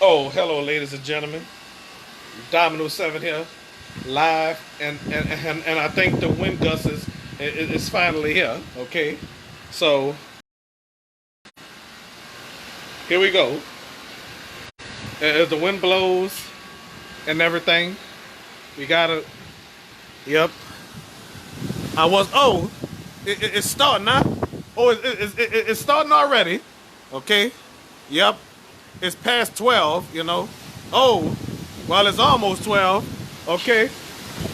Oh, hello, ladies and gentlemen. Domino 7 here, live, and I think the wind gust is finally here. Okay, so here we go. As the wind blows and everything, we gotta. Yep. I was. Oh, it's starting now. Oh, it's starting already. Okay. Yep. It's past 12. Oh, well, it's almost 12. Okay.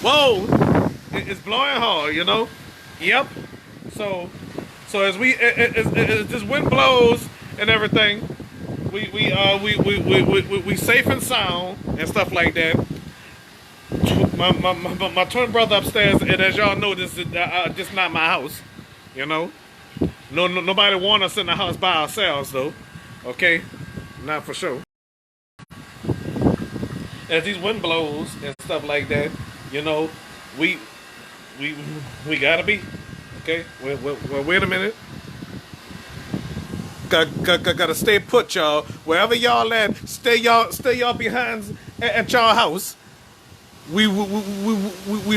Whoa. It's blowing hard. Yep. So, as this wind blows and everything, we safe and sound and stuff like that. My twin brother upstairs, and as y'all know, this is just not my house. No, nobody want us in the house by ourselves though. Okay, not for sure. As these wind blows and stuff like that, you know, we we we gotta be okay. Well, wait a minute. Gotta stay put, y'all. Wherever y'all at, stay y'all behind at y'all house. We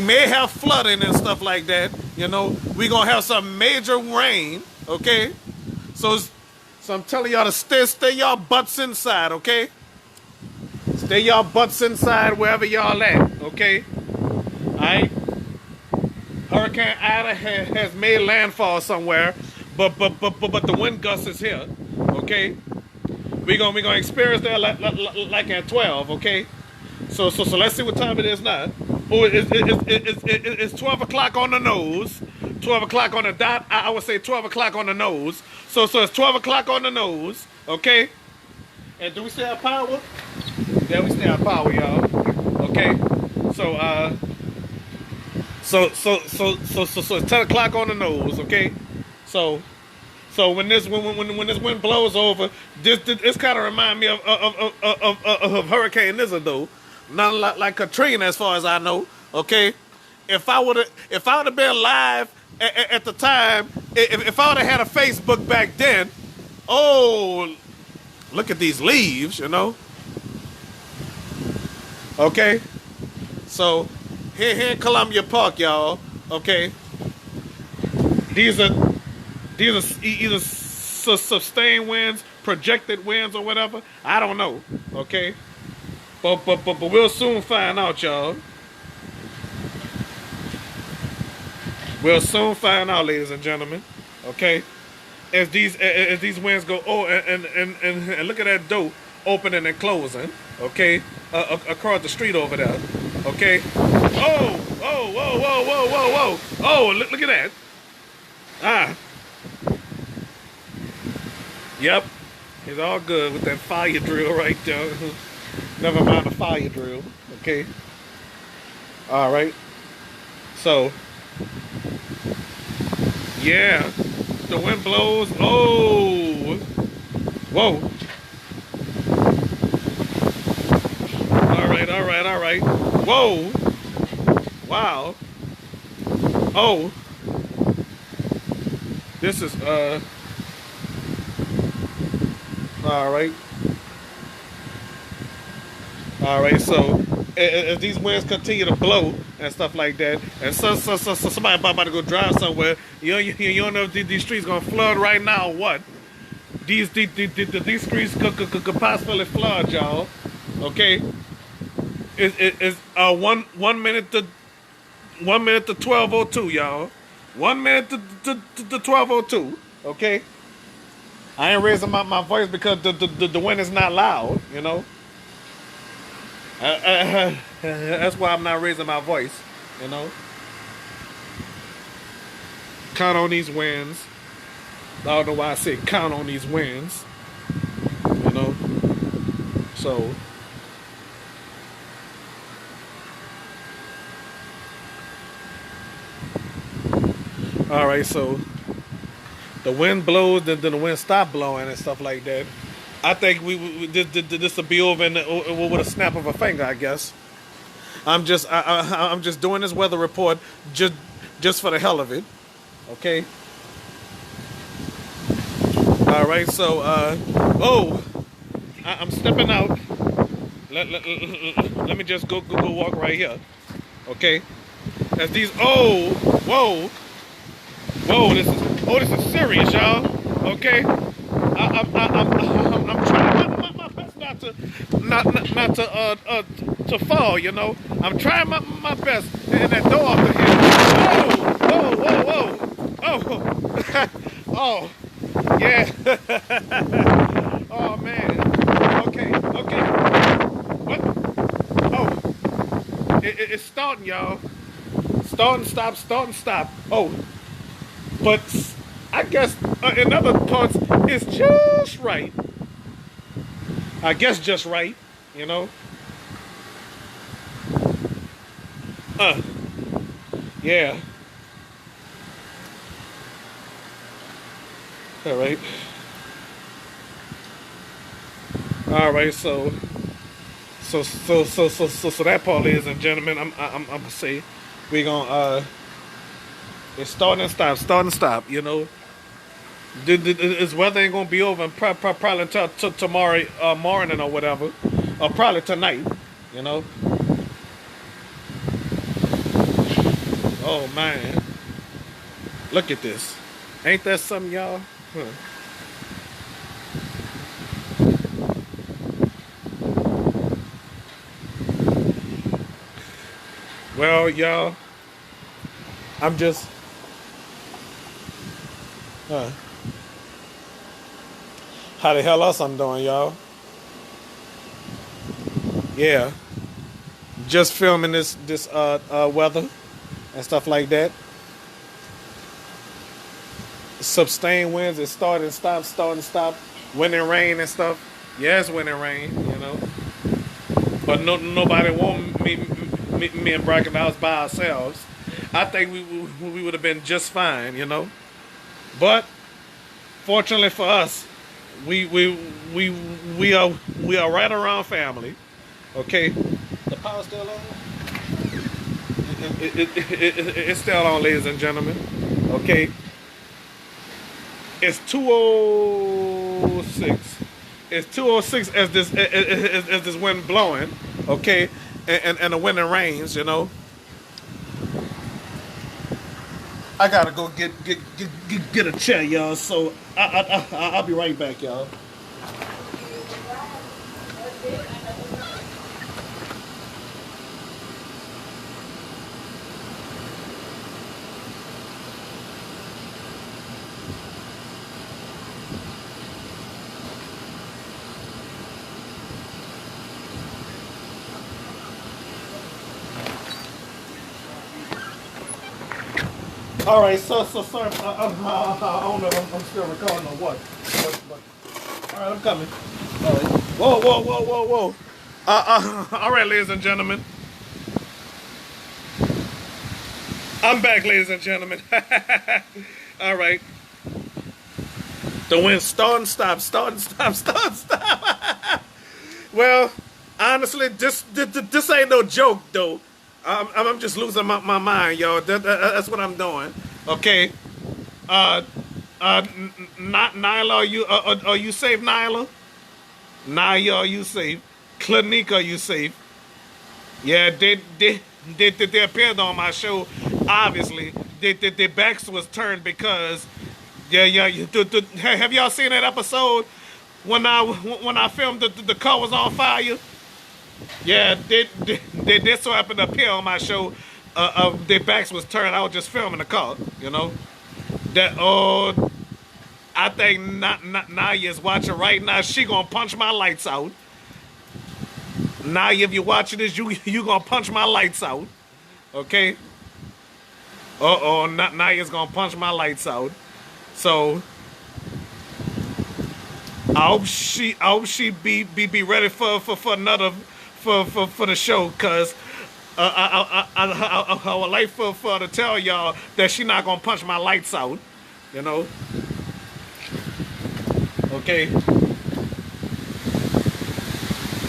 may have flooding and stuff like that. We gonna have some major rain. Okay, so I'm telling y'all to stay y'all butts inside. Okay, stay y'all butts inside wherever y'all at. Okay, all right. Hurricane Ida has made landfall somewhere, but the wind gust is here. Okay, we gonna experience that like at 12. Okay. So let's see what time it is now. Oh, it's 12 o'clock on the nose. 12 o'clock on the dot. I would say 12 o'clock on the nose. So it's 12 o'clock on the nose. Okay. And do we still have power? Yeah, we still have power, y'all. Okay. So it's 10 o'clock on the nose. Okay. So when this wind blows over, this kind of remind me of Hurricane Lizard though. Nothing like Katrina, as far as I know. Okay, if I would have been live at the time, if I would have had a Facebook back then, oh, look at these leaves, Okay, so here in Columbia Park, y'all. Okay, these are either sustained winds, projected winds, or whatever. I don't know. Okay. But we'll soon find out, y'all. We'll soon find out, ladies and gentlemen. Okay, as these winds go. Oh, and look at that door opening and closing. Okay, across the street over there. Okay. Oh, whoa. Oh, look at that. Ah. Yep. It's all good with that fire drill right there. Never mind the fire drill. Okay. All right. So, yeah, the wind blows. Oh, whoa. All right. Whoa. Wow. Oh. This is All right. All right, so as these winds continue to blow and stuff like that, and so somebody about to go drive somewhere, you don't know if these streets gonna flood right now or what. These streets could possibly flood, y'all. Okay, it's 1 minute to 12:02, y'all. 1 minute to 12:02. Okay, I ain't raising my voice because the wind is not loud, That's why I'm not raising my voice, Count on these wins. I don't know why I say count on these wins, So, all right, so the wind blows, then the wind stop blowing and stuff like that. I think this will be over with a snap of a finger, I guess. I'm just doing this weather report just for the hell of it. Okay. All right. So I'm stepping out let me just go walk right here. Okay. As these whoa this is serious, y'all. Okay. I'm trying my best not to fall, you know. I'm trying my best, and that door over here. Whoa. Oh yeah. Oh man. Okay. What? Oh, it's starting, y'all. Starting, stop. Oh, but I guess in other parts it's just right. I guess just right, you know. Yeah. All right. All right. So that part, ladies and gentlemen, I'm gonna say we gonna it's starting and stop. You know, this weather ain't gonna be over and probably until tomorrow morning or whatever, or probably tonight. You know. Oh man, look at this. Ain't that something, y'all? Huh. Well, y'all, I'm just how the hell else I'm doing, y'all? Yeah, just filming this weather and stuff like that. Sustained winds, it started and stop, wind and rain and stuff. Yes, wind and rain, you know. But nobody want me and Bracken the house by ourselves. I think we would have been just fine, you know. But fortunately for us, we are right around family. Okay, the power's still on. It's still on, ladies and gentlemen. Okay, it's 2:06. It's 2:06 as this wind blowing. Okay, and the wind and rains. You know, I gotta go get a chair, y'all. So I'll be right back, y'all. All right, so sorry. I don't know if I'm still recording or what. But all right, I'm coming. All right. Whoa. All right, ladies and gentlemen. I'm back, ladies and gentlemen. All right. The wind starting, stop. Well, honestly, this ain't no joke, though. I'm just losing my mind, y'all. That's what I'm doing. Okay. Nyla, are you safe, Nyla? Naya, are you safe? Clinique, are you safe? Yeah, they appeared on my show. Obviously, their backs was turned because, yeah. Have y'all seen that episode when I filmed the car was on fire? Yeah, they so happened to appear on my show. Their backs was turned. I was just filming the car, you know. That I think Naya's watching right now. She gonna punch my lights out. Naya, if you're watching this, you gonna punch my lights out, okay? Naya's gonna punch my lights out. So I hope she be ready for another. For the show, cause I would like for her to tell y'all that she not gonna punch my lights out, you know. Okay.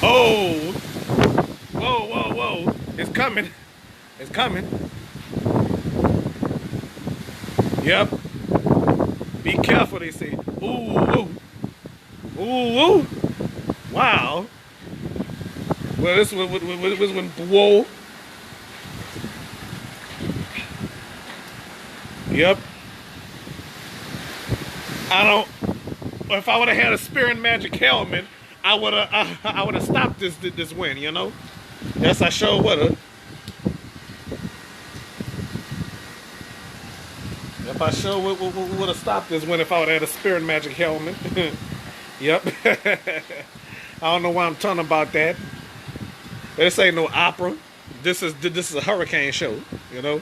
Oh, whoa! It's coming. Yep. Be careful, they say. Ooh. Wow. Well, this was when whoa. Yep. I don't. If I would have had a Spirit and Magic helmet, I would have stopped this win. You know. Yes, I sure would have. If I sure would have stopped this win if I would have had a Spirit and Magic helmet. Yep. I don't know why I'm talking about that. This ain't no opera. This is a hurricane show. You know.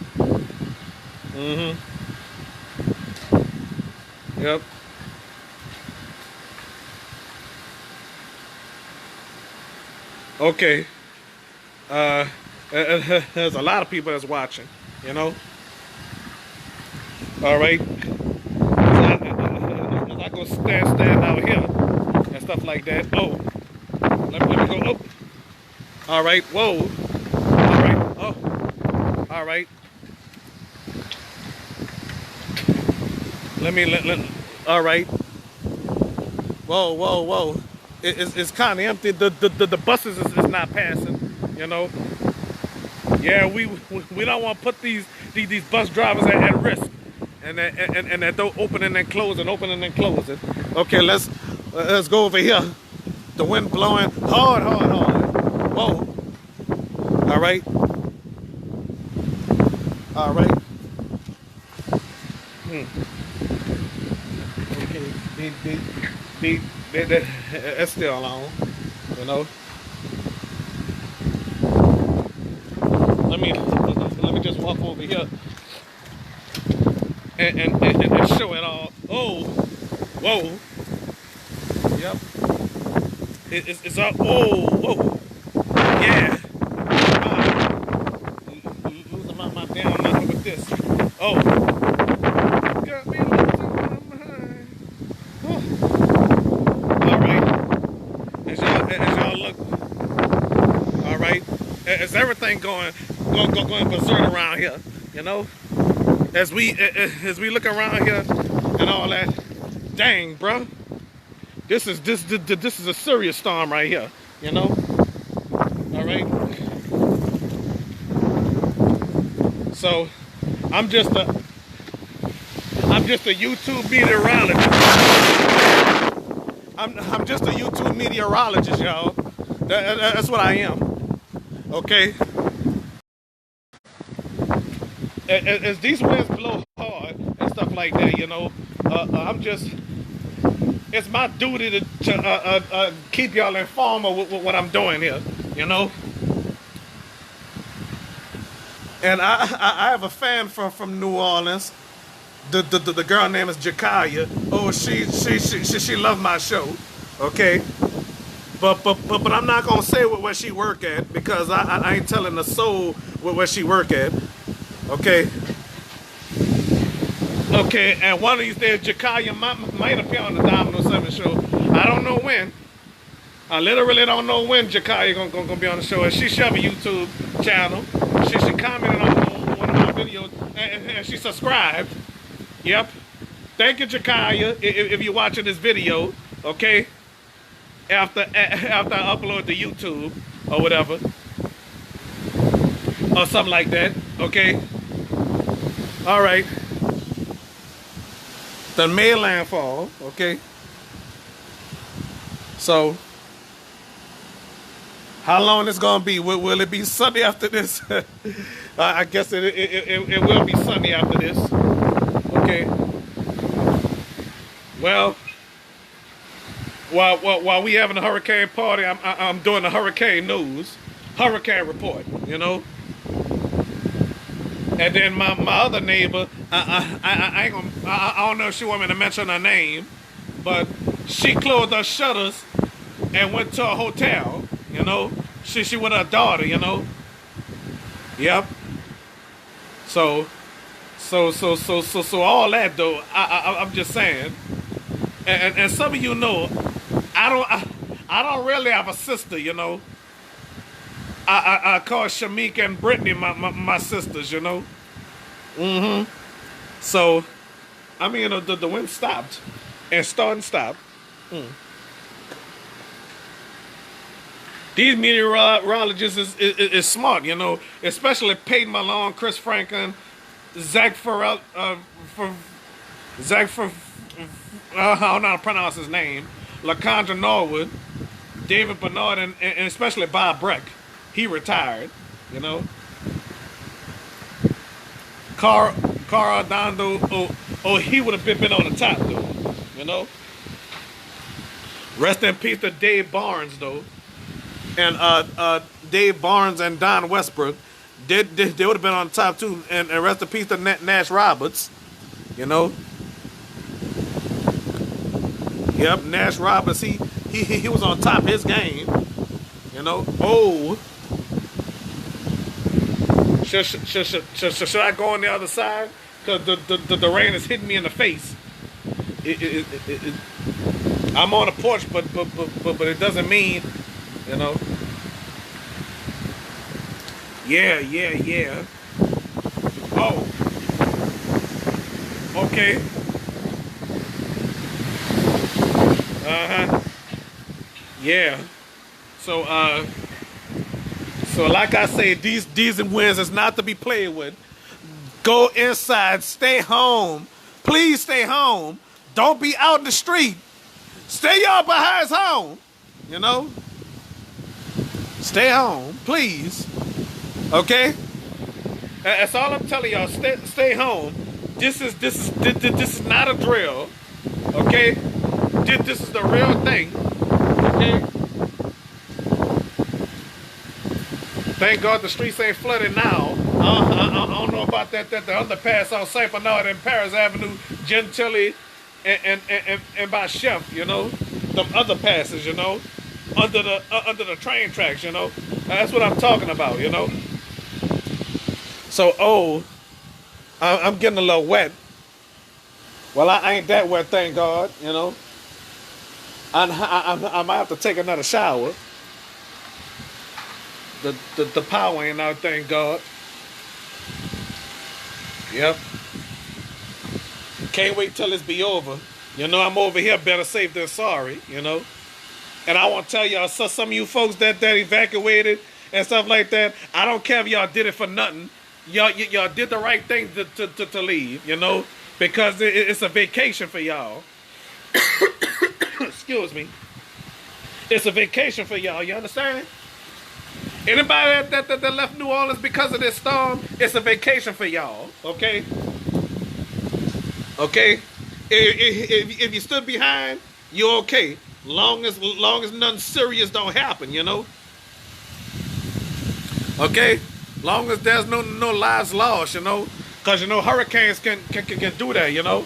Yep. Okay. There's a lot of people that's watching. You know. All right. As I go stand out here and stuff like that. Oh, let me go. Oh. All right. Whoa. All right. Oh. All right. Let. All right. Whoa. It's kind of empty. The buses is not passing. You know. Yeah, we don't want to put these bus drivers at risk. And that door opening and closing. Okay, let's go over here. The wind blowing hard. Whoa. All right. Okay. That's still on. You know. Let me just walk over here. And show it all. Oh, whoa. Yep. It's all. Whoa. Yeah. Losing my damn mind with this. Oh. Got me losing my mind. All right. As y'all look. All right. Is everything going berserk around here? You know. As we look around here and all that, dang, bro, this is a serious storm right here, you know. All right. So, I'm just a YouTube meteorologist. I'm just a YouTube meteorologist, y'all. That's what I am. Okay. As these winds blow hard and stuff like that, you know, it's my duty to keep y'all informed with what I'm doing here, you know. And I have a fan from New Orleans. The girl name is Jakaya. Oh, she loved my show, okay. But I'm not gonna say where she work at because I ain't telling the soul where she work at. Okay, and one of these days, Jakaya might appear on the Dominoes 7's show. I don't know when. I literally don't know when Jakaya gonna be on the show. And she have a YouTube channel. She commented on one of my videos and she subscribed. Yep. Thank you, Jakaya, if you're watching this video. Okay. After I upload to YouTube or whatever. Or something like that. Okay. All right. The May landfall. Okay. So, how long it's gonna be? Will it be Sunday after this? I guess it will be Sunday after this. Okay. Well, while we having a hurricane party, I'm doing the hurricane news, hurricane report. You know. And then my other neighbor, I don't know if she want me to mention her name, but she closed her shutters and went to a hotel. You know, she with her daughter. You know. Yep. So all that though, I'm just saying, and some of you know, I don't really have a sister. You know. I call Shamika and Brittany my sisters, you know. So, I mean, the wind stopped and started and stopped. These meteorologists is smart, you know, especially Peyton Malone, Chris Franklin, Zach Farrell, for Zach for I don't know how to pronounce his name, LaCondra Norwood, David Bernard, and especially Bob Breck. He retired, you know. Carl Ardondo, he would have been on the top though, you know. Rest in peace to Dave Barnes though, and Dave Barnes and Don Westbrook, they would have been on the top too. And rest in peace to Nash Roberts, you know. Yep, Nash Roberts, he was on top of his game, you know. Oh, should I go on the other side? Because the rain is hitting me in the face. I'm on the porch, but it doesn't mean, you know. Yeah. Oh. Okay. Yeah. So like I say, these winds is not to be played with. Go inside, stay home. Please stay home. Don't be out in the street. Stay y'all behind home. You know? Stay home, please. Okay? That's all I'm telling y'all. Stay home. This is not a drill. Okay? This is the real thing. Okay? Thank God the streets ain't flooded now. I don't know about that the underpass on Saint Bernard and Paris Avenue, Gentilly, and by Chef, you know, them other passes, you know, under the train tracks, you know. That's what I'm talking about, you know. So I'm getting a little wet. Well, I ain't that wet, thank God, you know. I might have to take another shower. The power ain't out, thank God. Yep. Can't wait till it's be over. You know, I'm over here better safe than sorry, you know. And I want to tell y'all, so some of you folks that evacuated and stuff like that, I don't care if y'all did it for nothing. Y'all did the right thing to leave, you know, because it's a vacation for y'all. Excuse me. It's a vacation for y'all, you understand? Anybody that left New Orleans because of this storm, it's a vacation for y'all, okay? Okay? If you stood behind, you're okay. Long as nothing serious don't happen, you know? Okay? Long as there's no lives lost, you know? Because, you know, hurricanes can do that, you know?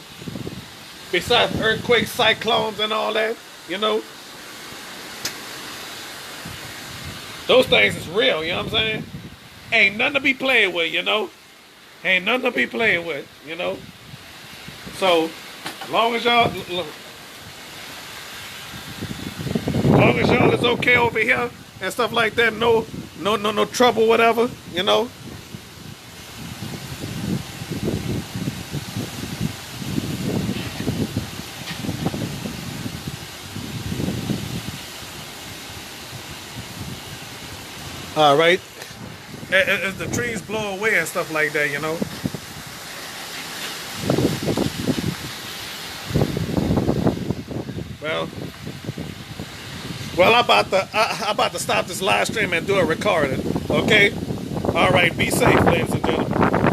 Besides earthquakes, cyclones, and all that, you know? Those things is real, you know what I'm saying? Ain't nothing to be playing with, you know? Ain't nothing to be playing with, you know? So, long as y'all is okay over here and stuff like that, no trouble, whatever, you know? All right. As the trees blow away and stuff like that, you know. Well, I'm about to stop this live stream and do a recording. Okay. All right. Be safe, ladies and gentlemen.